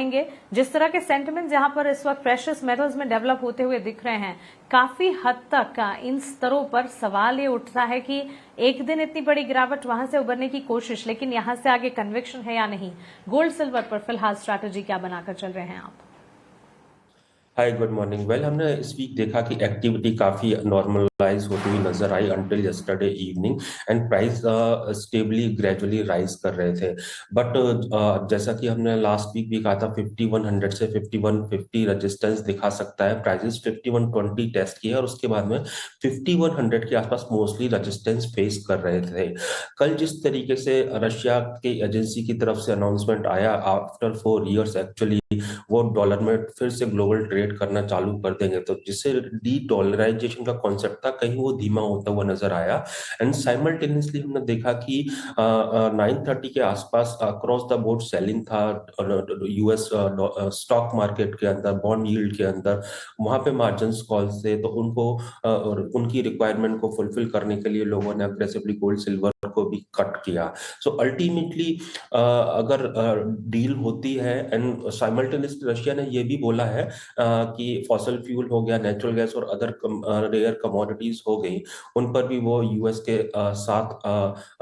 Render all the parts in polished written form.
कहेंगे जिस तरह के सेंटिमेंट्स यहाँ पर इस वक्त प्रेशियस मेटल्स में डेवलप होते हुए दिख रहे हैं, काफी हद तक इन स्तरों पर सवाल ये उठता है कि एक दिन इतनी बड़ी गिरावट वहां से उबरने की कोशिश, लेकिन यहां से आगे कन्विक्शन है या नहीं? गोल्ड सिल्वर पर फिलहाल स्ट्रैटेजी क्या बनाकर चल रहे हैं आप? हाय, गुड मॉर्निंग। वेल, हमने इस वीक देखा कि एक्टिविटी काफी नॉर्मलाइज होती हुई नजर आई until yesterday evening, and price stably gradually rise कर रहे थे। बट जैसा कि हमने लास्ट वीक भी कहा था, 5100 से 5150 रेजिस्टेंस दिखा सकता है। प्राइसेस 5120 टेस्ट किया और उसके बाद में 5100 के आसपास मोस्टली रेजिस्टेंस फेस कर रहे थे। कल जिस तरीके से रशिया की एजेंसी की तरफ से अनाउंसमेंट आया आफ्टर 4 इयर्स, एक्चुअली वो डॉलर में फिर से ग्लोबल ट्रेड करना चालू कर देंगे, तो जिससे डी डॉलराइजेशन का कॉन्सेप्ट था कहीं वो धीमा होता हुआ नजर आया। एंड साइमल्टेनियसली हमने देखा कि 9:30 के आसपास अक्रॉस द बोर्ड सेलिंग था यूएस स्टॉक मार्केट के अंदर, बॉन्ड यील्ड के अंदर। वहां पे मार्जिन कॉल से तो उनको और उनकी रिक्वायरमेंट को फुलफिल करने के लिए लोगों ने अग्रेसिवली गोल्ड सिल्वर को भी कट किया। सो अल्टीमेटली अगर डील होती है, एंड साइमल्टेनियसली रशिया ने ये भी बोला है कि फॉसल फ्यूल हो गया, नेचुरल गैस और अदर रेयर कमोडिटीज हो गई, उन पर भी वो यूएस के साथ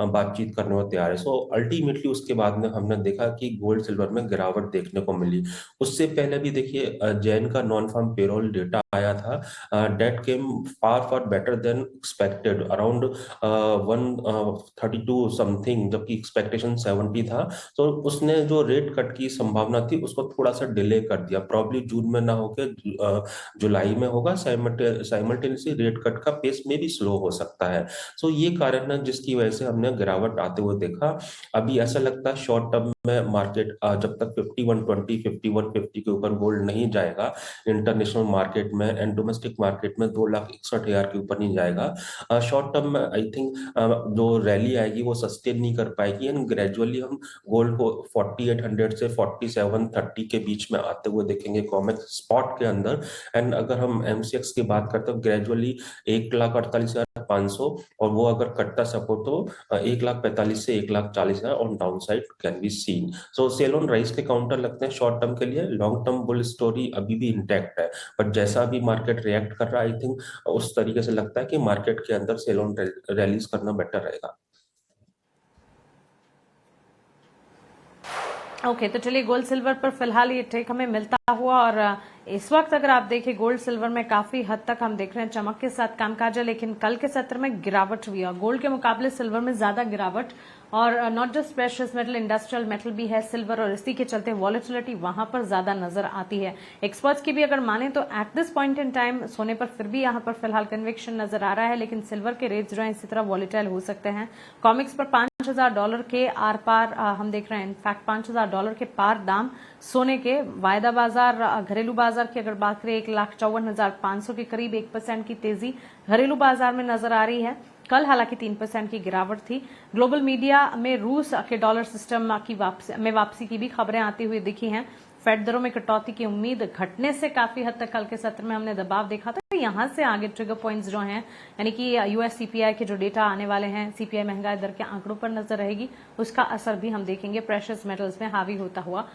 बातचीत करने को तैयार है। सो अल्टीमेटली उसके बाद में हमने देखा कि गोल्ड सिल्वर में गिरावट देखने को मिली। उससे पहले भी देखिए, जैन का नॉन फार्म पेरोल डेटा आया था, that came far far better than expected, around 132 something, जबकि एक्सपेक्टेशन 70 था। तो उसने जो रेट कट की संभावना थी उसको थोड़ा सा डिले कर दिया, प्रॉब्ली जून में ना होकर जुलाई में होगा। साइमल्टेनियसली रेट कट का पेस में भी स्लो हो सकता है। सो ये कारण है जिसकी वजह से हमने गिरावट आते हुए देखा। अभी ऐसा लगता है शॉर्ट टर्म में मार्केट जब तक 5120 5150 के ऊपर गोल्ड नहीं जाएगा इंटरनेशनल मार्केट में एंड डोमेस्टिक मार्केट में, 2,61,000 के ऊपर नहीं जाएगा शॉर्ट टर्म में, आई थिंक जो रैली आएगी वो सस्टेन नहीं कर पाएगी, एंड ग्रेजुअली हम गोल्ड को 4800 से 4730 के बीच में आते हुए देखेंगे कॉमेक्स स्पॉट के अंदर। एंड अगर हम एमसीएक्स की बात करते हैं, ग्रेजुअली 1,48,500, और वो अगर कटता सपोर्ट तो 1,45,000 से 1,40,000 on downside can be seen. So sell on rise के काउंटर लगते हैं शॉर्ट टर्म के लिए। लॉन्ग टर्म बुल स्टोरी अभी भी इंटैक्ट है, बट जैसा भी मार्केट रिएक्ट कर रहा है, आई थिंक उस तरीके से लगता है कि मार्केट के अंदर सेल ऑन रैलीज करना बेटर रहेगा। ओके, तो चलिए गोल्ड सिल्वर पर फिलहाल ये टेक हमें मिलता हुआ, और इस वक्त अगर आप देखें गोल्ड सिल्वर में काफी हद तक हम देख रहे हैं चमक के साथ कामकाज है, लेकिन कल के सत्र में गिरावट हुई और गोल्ड के मुकाबले सिल्वर में ज्यादा गिरावट, और not just precious metal, industrial metal भी है सिल्वर, और इसी के चलते वॉलेटिलिटी वहां पर ज्यादा नजर आती है। एक्सपर्ट्स की भी अगर माने तो at this point in time सोने पर फिर भी यहां पर फिलहाल कन्विक्शन नजर आ रहा है, लेकिन सिल्वर के रेट्स जो है इसी तरह वॉलेटाइल हो सकते हैं। कॉमिक्स पर $5,000 के आर पार हम देख रहे हैं, इनफैक्ट $5,000 के पार दाम सोने के। वायदा बाजार, घरेलू बाजार की अगर बात करें, 1,54,500 के करीब 1% की तेजी घरेलू बाजार में नजर आ रही है। कल हालांकि 3% की गिरावट थी। ग्लोबल मीडिया में रूस के डॉलर सिस्टम की वापसी की भी खबरें आती हुई दिखी हैं। फेड दरों में कटौती की उम्मीद घटने से काफी हद तक कल के सत्र में हमने दबाव देखा था। यहां से आगे ट्रिगर पॉइंट्स जो हैं, यानी कि यूएस सीपीआई के जो डेटा आने वाले हैं, सीपीआई महंगाई दर के आंकड़ों पर नजर रहेगी, उसका असर भी हम देखेंगे प्रेशियस मेटल्स में हावी होता हुआ।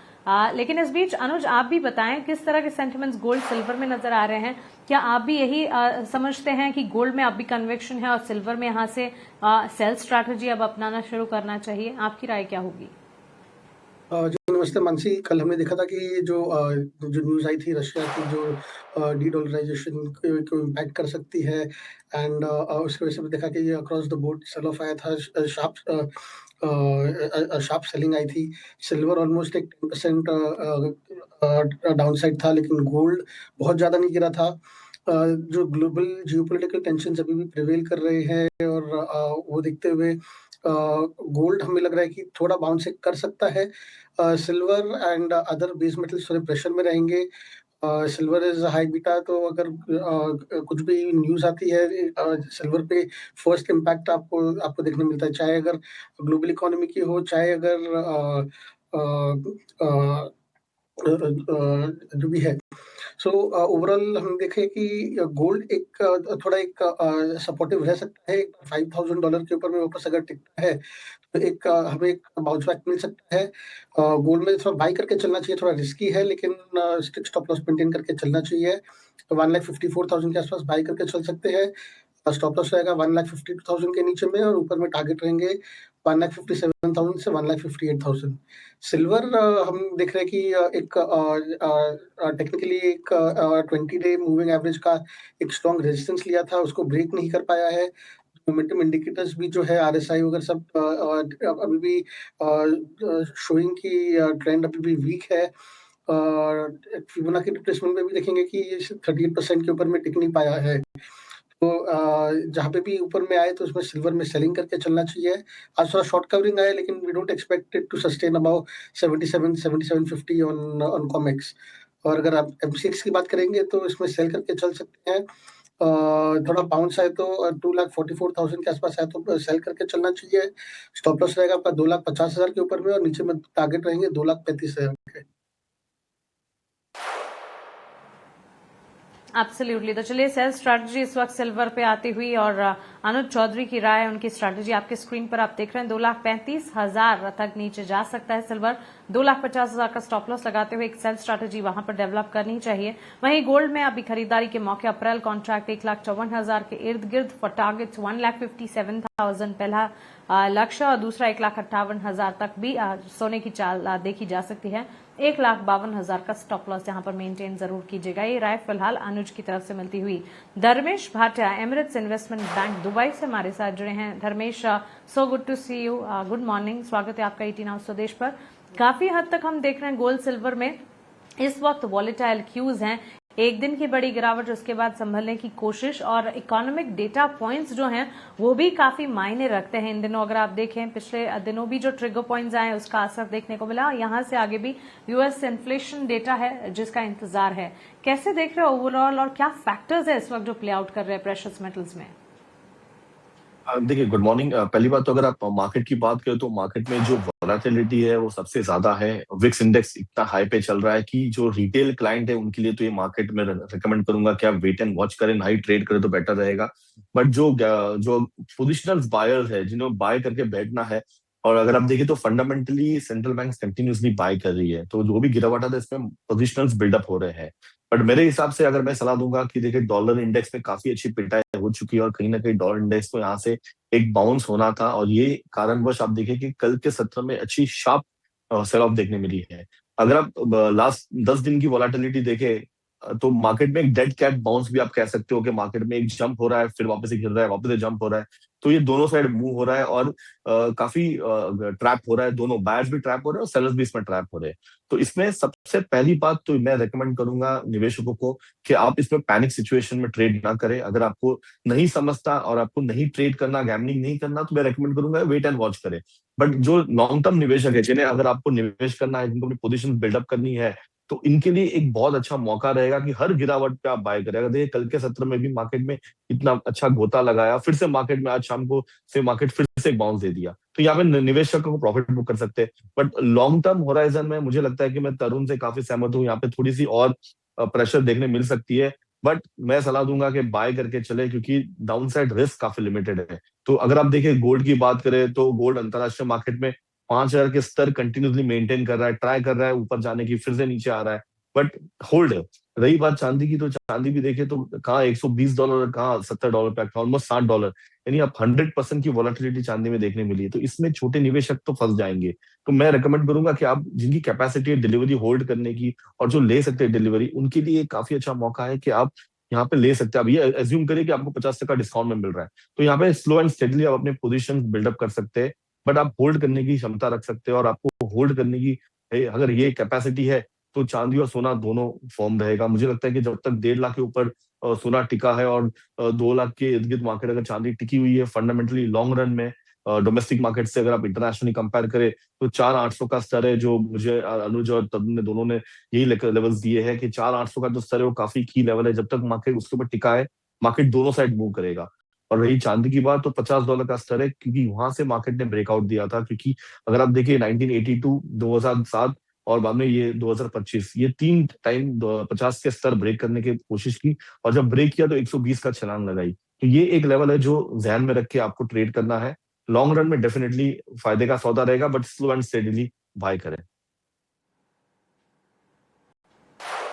लेकिन इस बीच अनुज, आप भी बताएं किस तरह के सेंटिमेंट्स गोल्ड सिल्वर में नजर आ रहे हैं? क्या आप भी यही समझते हैं कि गोल्ड में अब भी कन्विक्शन है और सिल्वर में यहां से सेल स्ट्रैटेजी अब अपनाना शुरू करना चाहिए? आपकी राय क्या होगी? जी नमस्ते मानसी। कल हमने देखा था कि जो न्यूज़ आई थी रशिया की, जो डी-डॉलराइज़ेशन को इम्पैक्ट कर सकती है, एंड उसकी वजह से भी देखा कि ये across the board sell off आया था, शार्प सेलिंग आई थी। सिल्वर ऑलमोस्ट एक 10% डाउनसाइड था, लेकिन गोल्ड बहुत ज़्यादा नहीं गिरा था। जो ग्लोबल जियोपॉलिटिकल टेंशन्स अभी भी प्रिवेल कर रहे हैं, और वो देखते हुए गोल्ड हमें लग रहा है कि थोड़ा बाउंस कर सकता है। Silver and other base metals थोड़े प्रेशर में रहेंगे। सिल्वर इज़ हाई बीटा, तो अगर कुछ भी न्यूज़ आती है सिल्वर पे, फर्स्ट इम्पैक्ट आपको देखने मिलता है, चाहे अगर ग्लोबल इकोनॉमी की हो, चाहे अगर जो भी है। सो ओवरऑल हम देखें कि गोल्ड थोड़ा एक सपोर्टिव रह सकता है। $5,000 के ऊपर में वापस अगर टिकता है तो हमें एक बाउंस बैक मिल सकता है। गोल्ड में थोड़ा बाय करके चलना चाहिए, थोड़ा रिस्की है लेकिन स्ट्रिक्ट स्टॉप लॉस मेंटेन करके चलना चाहिए। 1,54,000 के आसपास बाय करके चल सकते हैं। स्टॉप लॉस रहेगा 1,52,000 के नीचे में, और ऊपर में टारगेट रहेंगे 1,57,000 से 1,58,000। सिल्वर हम देख रहे हैं कि एक टेक्निकली एक 20 डे मूविंग एवरेज का एक स्ट्रॉन्ग रेजिस्टेंस लिया था, उसको ब्रेक नहीं कर पाया है। मोमेंटम इंडिकेटर्स भी जो है आरएसआई वगैरह सब अभी भी शोइंग की ट्रेंड अभी भी वीक है। फिबोनाची रिट्रेसमेंट में भी देखेंगे कि ये 38% के ऊपर में टिक नहीं पाया है। तो जहाँ पे भी ऊपर में आए तो उसमें सिल्वर में सेलिंग करके चलना चाहिए। आज थोड़ा शॉर्ट कवरिंग आया लेकिन we don't expect it to sustain above 77-77.50 on COMEX. और अगर आप एमसीएक्स की बात करेंगे तो इसमें सेल करके चल सकते हैं। थोड़ा बाउंस आए तो 2,44,000 के आसपास आए तो सेल करके चलना चाहिए। स्टॉप लॉस रहेगा आपका 2,50,000 के ऊपर में, और नीचे में टारगेट रहेंगे 2,35,000 के। एब्सोल्युटली। तो चलिए सेल स्ट्रैटेजी इस वक्त सिल्वर पे आती हुई, और अनुज चौधरी की राय, उनकी स्ट्रैटेजी आपके स्क्रीन पर आप देख रहे हैं। 2,35,000 तक नीचे जा सकता है सिल्वर। 2,50,000 का स्टॉप लॉस लगाते हुए एक सेल स्ट्रैटेजी वहां पर डेवलप करनी चाहिए। वहीं गोल्ड में अभी खरीदारी के मौके अप्रैल कॉन्ट्रैक्ट 1,54,000 के इर्द गिर्द फॉर टारगेट्स 1,57,000 पहला लक्ष्य, और दूसरा 1,58,000 तक भी सोने की चाल देखी जा सकती है। 1,52,000 का स्टॉप लॉस यहां पर मेंटेन जरूर कीजिएगा। ये राय फिलहाल अनुज की तरफ से मिलती हुई। Dharmesh Bhatia Emirates Investment Bank Dubai से हमारे साथ जुड़े हैं। Dharmesh, so good to see you, good morning, स्वागत है आपका 18 आवर्स स्वदेश पर। काफी हद तक हम देख रहे हैं गोल्ड सिल्वर में इस वक्त वॉलेटाइल क्यूज हैं। एक दिन की बड़ी गिरावट, उसके बाद संभलने की कोशिश, और इकोनॉमिक डेटा पॉइंट्स जो हैं वो भी काफी मायने रखते हैं इन दिनों। अगर आप देखें पिछले दिनों भी जो ट्रिगर पॉइंट्स आए उसका असर देखने को मिला। यहां से आगे भी यूएस इन्फ्लेशन डेटा है जिसका इंतजार है। कैसे देख रहे हो ओवरऑल, और क्या फैक्टर्स है इस वक्त जो प्ले आउट कर रहे हैं प्रेशियस मेटल्स में? देखिए, गुड मॉर्निंग। पहली बात तो अगर आप मार्केट की बात करें तो मार्केट में जो वोलेटिलिटी है वो सबसे ज्यादा है। विक्स इंडेक्स इतना हाई पे चल रहा है कि जो रिटेल क्लाइंट है उनके लिए तो ये मार्केट में रिकमेंड करूंगा कि आप वेट एंड वॉच करें, ना ही ट्रेड करें तो बेटर रहेगा। बट जो पोजिशनल बायर्स है जिन्होंने बाय करके बैठना है, और अगर आप देखें तो fundamentally central bank continuously buy कर रही है, तो जो भी गिरावट है इसमें पोजिशनल्स बिल्डअप हो रहे हैं। बट मेरे हिसाब से अगर मैं सलाह दूंगा कि देखिए, डॉलर इंडेक्स में काफी अच्छी पिटाई हो चुकी है, और कहीं ना कहीं डॉलर इंडेक्स को यहाँ से एक बाउंस होना था, और ये कारणवश आप देखिए कि कल के सत्र में अच्छी शार्प सेल ऑफ देखने मिली है। अगर आप लास्ट 10 दिन की वॉलेटिलिटी देखें तो मार्केट में एक डेड कैट बाउंस भी आप कह सकते हो कि मार्केट में एक जंप हो रहा है, फिर वापस से गिर रहा है, वापस से जंप हो रहा है। तो ये दोनों साइड मूव हो रहा है, और काफी ट्रैप हो रहा है। दोनों बायर्स भी ट्रैप हो रहे हैं और सेलर्स भी इसमें ट्रैप हो रहे हैं। तो इसमें सबसे पहली बात तो मैं रेकमेंड करूंगा निवेशकों को कि आप इसमें पैनिक सिचुएशन में ट्रेड ना करें। अगर आपको नहीं समझता और आपको नहीं ट्रेड करना, गैम्बलिंग नहीं करना, तो मैं रेकमेंड करूंगा वेट एंड वॉच करें। बट जो लॉन्ग टर्म निवेशक है, जिन्हें अगर आपको निवेश करना है, जिनको अपनी पोजीशन बिल्डअप करनी है, तो इनके लिए एक बहुत अच्छा मौका रहेगा कि हर गिरावट पे आप बाय करें। अगर देखिए, कल के सत्र में भी मार्केट में इतना अच्छा गोता लगाया, फिर से मार्केट में आज शाम को से मार्केट फिर से एक बाउंस दे दिया, तो यहाँ पे निवेशकों को प्रॉफिट बुक कर सकते हैं। बट लॉन्ग टर्म होराइजन में मुझे लगता है कि मैं तरुण से काफी सहमत हूँ, यहाँ पे थोड़ी सी और प्रेशर देखने मिल सकती है। बट मैं सलाह दूंगा कि बाय करके चले, क्योंकि डाउन साइड रिस्क काफी लिमिटेड है। तो अगर आप देखिए गोल्ड की बात करें तो गोल्ड अंतरराष्ट्रीय मार्केट में 5,000 के स्तर कंटिन्यूसली मेंटेन कर रहा है, ट्राई कर रहा है ऊपर जाने की, फिर से नीचे आ रहा है, बट होल्ड है। रही बात चांदी की, तो चांदी भी देखे तो कहाँ $120, कहाँ $70 पे, ऑलमोस्ट $60, यानी आप 100% की वॉलेटिलिटी चांदी में देखने मिली है। तो इसमें छोटे निवेशक तो फंस जाएंगे। तो मैं रिकमेंड करूंगा कि आप जिनकी कैपेसिटी है डिलीवरी होल्ड करने की, और जो ले सकते हैं डिलीवरी, उनके लिए काफी अच्छा मौका है कि आप यहाँ पे ले सकते हैं। अब ये एज्यूम करिए कि आपको 50% डिस्काउंट में मिल रहा है, तो यहाँ पे स्लो एंड स्टेडली आप अपने पोजिशन बिल्डअप कर सकते हैं। बट आप होल्ड करने की क्षमता रख सकते हैं, और आपको होल्ड करने की अगर ये कैपेसिटी है तो चांदी और सोना दोनों फॉर्म रहेगा। मुझे लगता है कि जब तक 1.5 लाख के ऊपर सोना टिका है, और 2 लाख के इर्द गिर्द मार्केट अगर चांदी टिकी हुई है फंडामेंटली लॉन्ग रन में, डोमेस्टिक मार्केट से अगर आप इंटरनेशनली कंपेयर करें, तो 4,800 का स्तर है, जो मुझे अनुज और तरुण ने दोनों ने यही लेवल्स दिए हैं कि 4,800 का जो स्तर है वो काफी की लेवल है। जब तक मार्केट उसके ऊपर टिका है, मार्केट दोनों साइड मूव करेगा। और रही चांदी की बात, तो $50 का स्तर है, क्योंकि वहां से मार्केट ने ब्रेकआउट दिया था। क्योंकि अगर आप देखिए 1982, 2007 और बाद में ये 2025, ये 3 टाइम 50 के स्तर ब्रेक करने की कोशिश की, और जब ब्रेक किया तो 120 का छलांग लगाई। तो ये एक लेवल है जो ध्यान में रख के आपको ट्रेड करना है। लॉन्ग रन में डेफिनेटली फायदे का सौदा रहेगा, but slow and steadily buy करें।